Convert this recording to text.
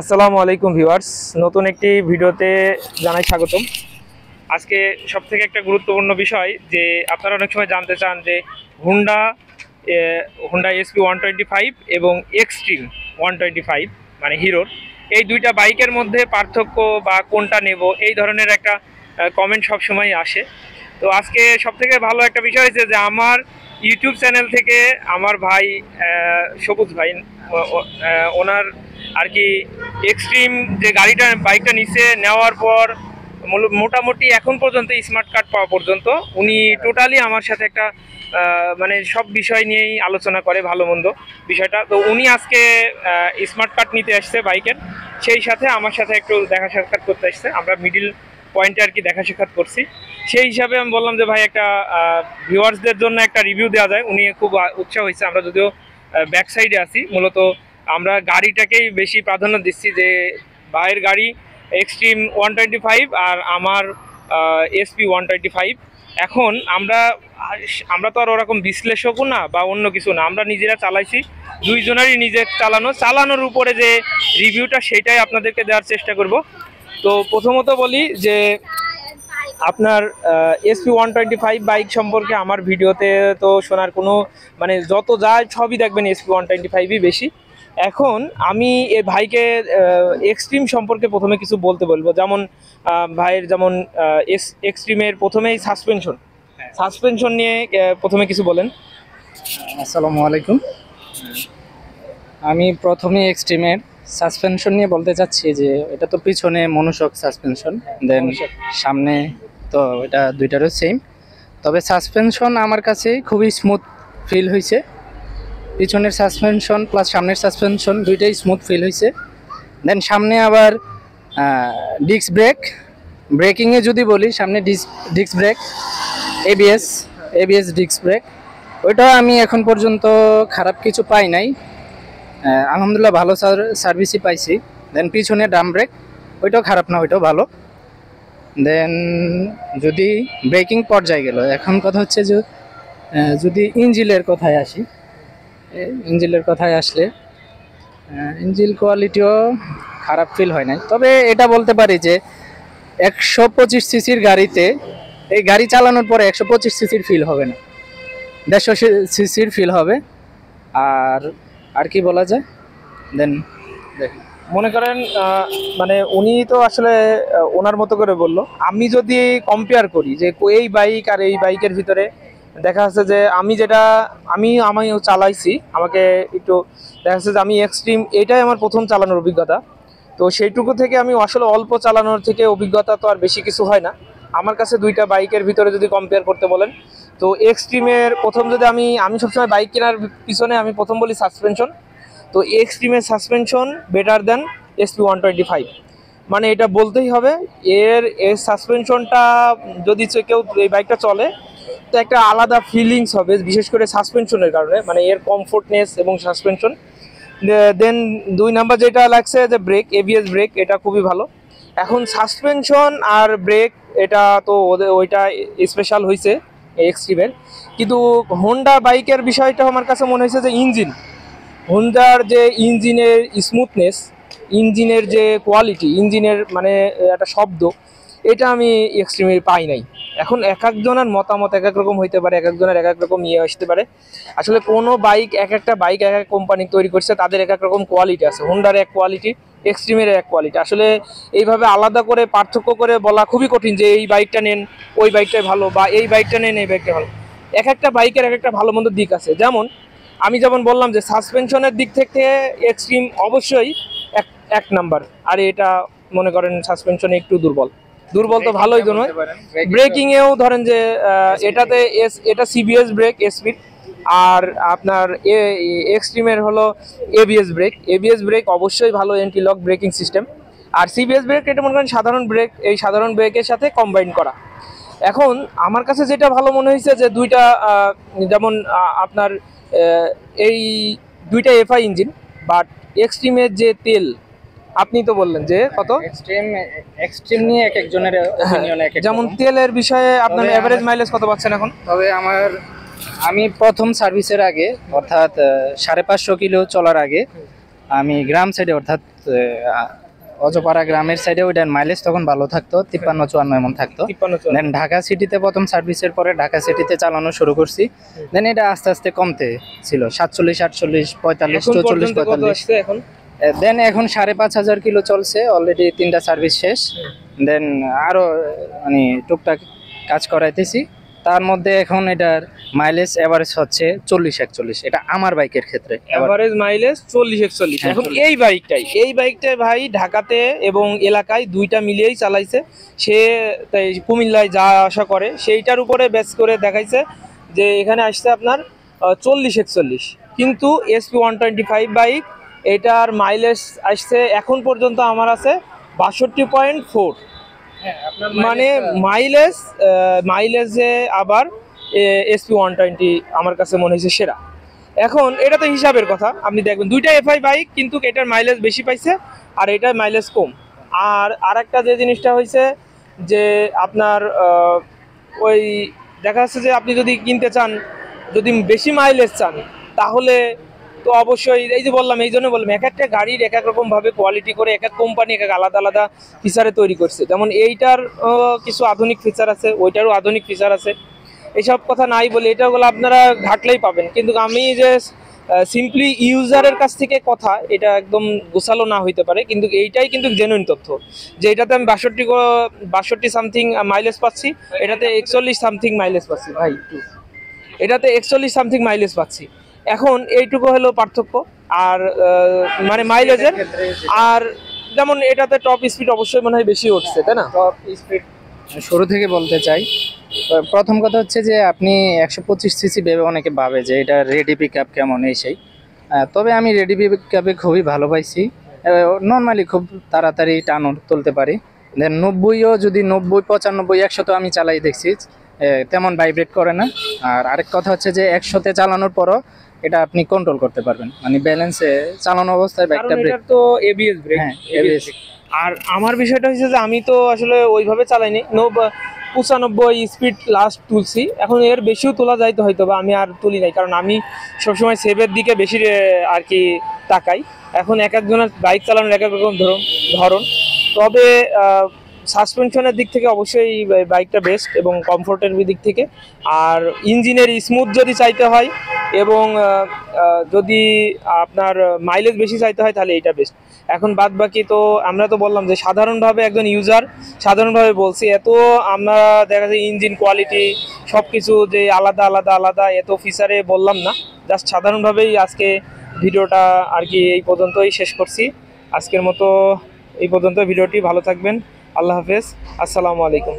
আসসালামু আলাইকুম ভিউয়ার্স, নতুন একটি ভিডিওতে জানাই স্বাগতম। আজকে সবথেকে একটা গুরুত্বপূর্ণ বিষয় যে আপনারা অনেক সময় জানতে চান যে হুন্ডা এসপি 125 এবং এক্সট্রিম 125 মানে হিরোর এই দুইটা বাইকের মধ্যে পার্থক্য বা কোনটা নেব, এই ধরনের একটা কমেন্ট সবসময় আসে। তো আজকে সবথেকে ভালো একটা বিষয় হয়েছে যে আমার ইউটিউব চ্যানেল থেকে আমার ভাই সবুজ ভাই ওনার আর কি এক্সট্রিম যে বাইকটা নিচে নেওয়ার পর মোটামুটি এখন পর্যন্ত স্মার্ট কার্ড পাওয়া পর্যন্ত উনি টোটালি আমার সাথে একটা মানে সব বিষয় নিয়েই আলোচনা করে, ভালো মন্দ বিষয়টা। তো উনি আজকে স্মার্ট কার্ড নিতে আসছে বাইকের, সেই সাথে আমার সাথে একটু দেখা সাক্ষাৎ করতে আসছে। আমরা মিডিল পয়েন্টে আর কি দেখা সাক্ষাৎ করছি। সেই হিসাবে আমি বললাম যে ভাই একটা ভিউয়ার্সদের জন্য একটা রিভিউ দেওয়া যায়। উনি খুব উৎসাহ হয়েছে। আমরা যদিও ব্যাক সাইডে আছি, মূলত আমরা গাড়িটাকেই বেশি প্রাধান্য দিচ্ছি যে ভাইয়ের গাড়ি এক্সট্রিম 125 আর আমার এসপি 125। এখন আমরা তো আর ওরকম বিশ্লেষকও না বা অন্য কিছু না, আমরা নিজেরা চালাইছি, দুইজনেরই নিজের চালানোর উপরে যে রিভিউটা সেটাই আপনাদেরকে দেওয়ার চেষ্টা করব। তো প্রথমত বলি যে আপনার এসপি 125 বাইক সম্পর্কে আমার ভিডিওতে তো শোনার কোনো মানে যত যায় সবই দেখবেন এসপি 125ই বেশি। এখন আমি এই ভাইকে এক্সট্রিম সম্পর্কে প্রথমে কিছু বলবো। যেমন ভাইয়ের যেমন এক্সট্রিমের প্রথমেই সাসপেনশন নিয়ে প্রথমে কিছু বলেন। আসসালামু আলাইকুম। আমি প্রথমে এক্সট্রিমের সাসপেনশন নিয়ে বলতে চাচ্ছি যে এটা তো পিছনে মনোশক সাসপেনশন, দেন সামনে তো এটা দুইটারও সেম, তবে সাসপেনশন আমার কাছে খুবই স্মুথ ফিল হয়েছে। পিছনের সাসপেনশন প্লাস সামনের সাসপেনশন দুইটাই স্মুথ ফিল হয়েছে। দেন সামনে আবার ডিস্ক ব্রেকিংয়ে যদি বলি, সামনে disc brake, ABS disc brake, ওইটা আমি এখন পর্যন্ত খারাপ কিছু পাই নাই, আলহামদুলিল্লাহ ভালো সার্ভিসই পাইছি। দেন পিছনে ড্রাম ব্রেক, ওইটাও খারাপ না, ওইটাও ভালো। দেন যদি ব্রেকিং পর্যায়ে গেল, এখন কথা হচ্ছে যে যদি ইঞ্জিনের কথায় আসলে ইঞ্জিন কোয়ালিটিও খারাপ ফিল হয় নাই। তবে এটা বলতে পারি যে 125 সিসির গাড়িতে এই গাড়ি চালানোর পরে 125 সিসির ফিল হবে না, 150 সিসির ফিল হবে। আর কি বলা যায়, দেন মনে করেন মানে উনি তো আসলে ওনার মতো করে বললো। আমি যদি কম্পেয়ার করি যে এই বাইক আর এই বাইকের ভিতরে দেখা যাচ্ছে যে আমি চালাইছি, আমাকে একটু দেখা যাচ্ছে যে আমি এক্সট্রিম এটাই আমার প্রথম চালানোর অভিজ্ঞতা। তো সেইটুকু থেকে আমি আসলে অল্প চালানোর থেকে অভিজ্ঞতা তো আর বেশি কিছু হয় না আমার কাছে। দুইটা বাইকের ভিতরে যদি কম্পেয়ার করতে বলেন, তো এক্সট্রিমের প্রথম যদি আমি সবসময় বাইক কেনার পিছনে আমি প্রথম বলি সাসপেনশন। তো এক্সট্রিমের সাসপেনশন বেটার দেন এসপি 125, মানে এটা বলতেই হবে। এর সাসপেনশনটা যদি কেউ এই বাইকটা চলে তো একটা আলাদা ফিলিংস হবে, বিশেষ করে সাসপেনশনের কারণে, মানে এর কমফোর্টনেস এবং সাসপেনশন। দেন 2 নাম্বার যেটা লাগছে যে ব্রেক, এবিএস ব্রেক, এটা খুবই ভালো। এখন সাসপেনশন আর ব্রেক এটা তো ওইটা স্পেশাল হয়েছে এক্সট্রিমের, কিন্তু হোন্ডা বাইকের বিষয়টা আমার কাছে মনে হয়েছে যে হোন্ডার যে ইঞ্জিনের স্মুথনেস, ইঞ্জিনের যে কোয়ালিটি, ইঞ্জিনের মানে একটা শব্দ, এটা আমি এক্সট্রিমে পাই নাই। এখন এক একজনের মতামত এক এক রকম হইতে পারে, এক একজনের এক এক রকম আসতে পারে। আসলে কোনো বাইক এক একটা বাইক এক এক কোম্পানি তৈরি করছে, তাদের এক এক রকম কোয়ালিটি আছে। হোন্ডার এক কোয়ালিটি, এক্সট্রিমের এক কোয়ালিটি। আসলে এইভাবে আলাদা করে পার্থক্য করে বলা খুবই কঠিন যে এই বাইকটা নেন, ওই বাইকটাই ভালো, বা এই বাইকটা নেন, এই বাইকটা ভালো। এক একটা বাইকের এক একটা ভালো মন্দ দিক আছে। আমি যেমন বললাম যে সাসপেনশনের দিক থেকে এক্সট্রিম অবশ্যই এক নাম্বার। আর এটা মনে করেন সাসপেনশনে একটু দুর্বল তো ভালোই তো নয়। ব্রেকিংয়েও ধরেন যে এটা সিবিএস ব্রেক এসপির, আর আপনার এক্সট্রিমের হলো এবিএস ব্রেক অবশ্যই ভালো, এন্টি লক ব্রেকিং সিস্টেম। আর সিবিএস ব্রেক এটা মনে করেন সাধারণ ব্রেক, এই সাধারণ ব্রেকের সাথে কম্বাইন করা। এখন আমার কাছে যেটা ভালো মনে হয়েছে যে দুইটা যেমন আপনার এই দুইটা এফআই ইঞ্জিন, বাট এক্সট্রিমের যে তেল, আপনি তো বললেন যে কত এক্সট্রিম নিয়ে এক একজনের অপিনিয়ন এক এক। যেমন তেলের বিষয়ে আপনার এভারেজ মাইলেজ কত পাচ্ছেন এখন? তবে আমি প্রথম সার্ভিসের আগে, অর্থাৎ 550 কিলো চলার আগে আমি গ্রাম সাইডে অর্থাৎ অজপাড়া গ্রামের সাইডে ওইটার মাইলেজ তখন ভালো থাকতো, 53-54 এমন থাকতো। 53 দেন ঢাকা সিটিতে প্রথম সার্ভিসের পরে ঢাকা সিটিতে চালানো শুরু করছি। দেন এটা আস্তে আস্তে কমতে ছিল, 47, 48, 45, এখন 44, পর্যন্ত কত 45। আসছে এখন? দেন এখন 5,500 কিলো চলছে, অলরেডি 3টা সার্ভিস শেষ। দেন আরো মানে টুকটাক কাজ করাইতেছি, তার মধ্যে এখন এটার মাইলেজ এভারেজ হচ্ছে 40-41। এটা আমার বাইকের ক্ষেত্রে এভারেজ মাইলেজ 40-41। হ্যাঁ, এখন 40। এই বাইকটাই ভাই ঢাকাতে এবং এলাকায় দুইটা মিলিয়েই চালাইছে সে। তাই কুমিল্লায় যা আশা করে সেইটার উপরে বেস করে দেখাইছে যে এখানে আসছে আপনার 40-41। কিন্তু SP 125 বাইক, এটার মাইলেজ আসছে এখন পর্যন্ত আমার আছে 62.4। মানে মাইলেজে আবার SP 120 আমার কাছে মনে হয়েছে সেরা। এখন এটা তো হিসাবের কথা, আপনি দেখবেন দুইটা FI বাইক কিন্তু এটার মাইলেজ বেশি পাইছে আর এটার মাইলেজ কম। আর আরেকটা যে জিনিসটা হয়েছে যে আপনার ওই দেখা যাচ্ছে যে আপনি যদি কিনতে চান, যদি বেশি মাইলেজ চান, তাহলে তো অবশ্যই এই যে বললাম, এই জন্য বললাম এক একটা গাড়ির এক এক রকম ভাবে কোয়ালিটি করে এক এক কোম্পানি এক এক আলাদা আলাদা ফিচারে তৈরি করছে। যেমন এইটার কিছু আধুনিক ফিচার আছে, ওইটারও আধুনিক ফিচার আছে। এইসব কথা নাই বলে এটাগুলো আপনারা ঘাটলেই পাবেন। কিন্তু আমি যে সিম্পলি ইউজারের কাছ থেকে কথা, এটা একদম গোছালো না হইতে পারে, কিন্তু এইটাই কিন্তু জেনুইন তথ্য যে এটাতে আমি 62 সামথিং মাইলেজ পাচ্ছি, এটাতে 41 সামথিং মাইলেজ পাচ্ছি ভাই, এটাতে 41 সামথিং মাইলেজ পাচ্ছি। এখন এইটুকু হলো পার্থক্য আর মানে মাইলেজের। আর যেমন এটাতে টপ স্পিড অবশ্যই মনে হয় বেশি উঠছে, তাই না? টপ স্পিড শুরু থেকে বলতে চাই, প্রথম কথা হচ্ছে যে আপনি 125 সিসি ভেবে অনেকে ভাবে যে এটা রেডি পিক আপ কেমন এই সেই। তবে আমি রেডি পিক আপে খুবই ভালো পাইছি, নর্মালি খুব তাড়াতাড়ি টান তুলতে পারি। দেন 90ও যদি 90, 95, 100 তো আমি চালাই দেখছি, তেমন ভাইব্রেট করে না। আর আরেক কথা হচ্ছে যে 100তে চালানোর পরও এটা আপনি কন্ট্রোল করতে পারবেন, মানে ব্যালেন্সে চালানো অবস্থায় বাইকটা ব্রেক। এটা তো ABS ব্রেক। হ্যাঁ, ABS। আর আমার বিষয়টা হচ্ছে যে আমি তো আসলে ওইভাবে চালাইনি, 95 স্পিড লাস্ট তুলছি। এখন এর বেশিও তোলা যাইতো হয়তো, বা আমি আর তুলি নাই, কারণ আমি সবসময় সেভের দিকে বেশি আর কি তাকাই। এখন এক একজনের বাইক চালানোর এক এক রকম ধরন। তবে সাসপেনশনের দিক থেকে অবশ্যই বাইকটা বেস্ট এবং কমফোর্টের দিক থেকে। আর ইঞ্জিনের স্মুথ যদি চাইতে হয় এবং যদি আপনার মাইলেজ বেশি চাইতে হয় তাহলে এটা বেস্ট। এখন বাদ বাকি তো আমরা তো বললাম যে সাধারণভাবে একজন ইউজার সাধারণভাবে বলছি, এত আমরা দেখা যায় ইঞ্জিন কোয়ালিটি সব কিছু যে আলাদা আলাদা আলাদা এত ফিচারে বললাম না, জাস্ট সাধারণভাবেই আজকে ভিডিওটা আর কি এই পর্যন্তই শেষ করছি। আজকের মতো এই পর্যন্ত ভিডিওটি, ভালো থাকবেন, আল্লাহ হাফেজ, আসসালামু আলাইকুম।